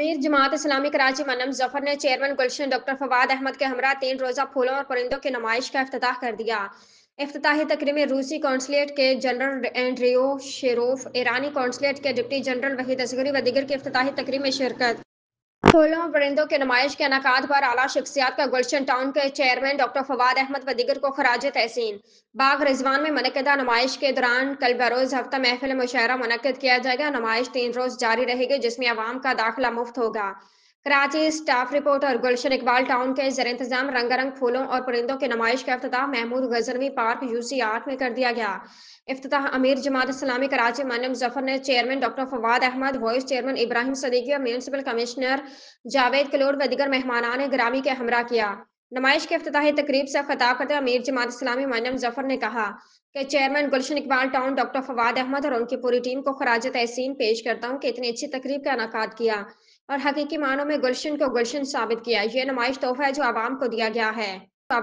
अमीर जमात इस्लामी कराची मनम जफर ने चेयरमैन गुलशन डॉक्टर फवाद अहमद के हमरा 3 रोज़ा फूलों और परिंदों की नुमाइश का इफ्तिताह कर दिया। इफ्तिताही तकरीब में रूसी कौंसलेट के जनरल एंड्रियो शेरोफ, ईरानी कौंसलेट के डिप्टी जनरल वहीद असगरी व दीगर की इफ्तिताही तकरीब में शिरकत। फूलों और परिंदों की नुमाइश के इनकाद पर आला शख्सियात का गुलशन टाउन के चेयरमैन डॉक्टर फवाद अहमद व दीगर को खराज तहसीन। बाग रिजवान में मुनक्किदा नुमाइश के दौरान कल बरोज़ हफ्ता महफिल मुशायरा मुनक्किद किया जाएगा। नुमाइश 3 रोज़ जारी रहेगी जिसमें अवाम का दाखिला मुफ्त होगा। कराची स्टाफ रिपोर्टर गुलशन इकबाल टाउन के ज़ेर इंतज़ाम रंगारंग फूलों और परिंदों की नुमाइश का इफ्तिताह महमूद गजनवी पार्क UC8 में कर दिया गया। इफ्तिताह अमीर जमात इस्लामी कराची मनम जफर ने chairman doctor Fawad Ahmed, vice chairman Ibrahim Siddiqui और म्यूनसिपल कमिश्नर जावेद कलोर व दीगर मेहमानान ग्रामी के हमरा किया। नुमाइश के इफ्तिताही तकरीब से खिताब करते अमीर जमात इस्लामी मनम जफर ने कहा कि चेयरमैन गुलशन इकबाल टाउन डॉक्टर फवाद अहमद और उनकी पूरी टीम को खराज तहसीन पेश करता हूँ कि इतनी अच्छी तकरीब का इनकाद किया और हकीकी मानों में गुलशन को गुलशन साबित किया। ये नुमाइश तोहफा है जो आवाम को दिया गया है।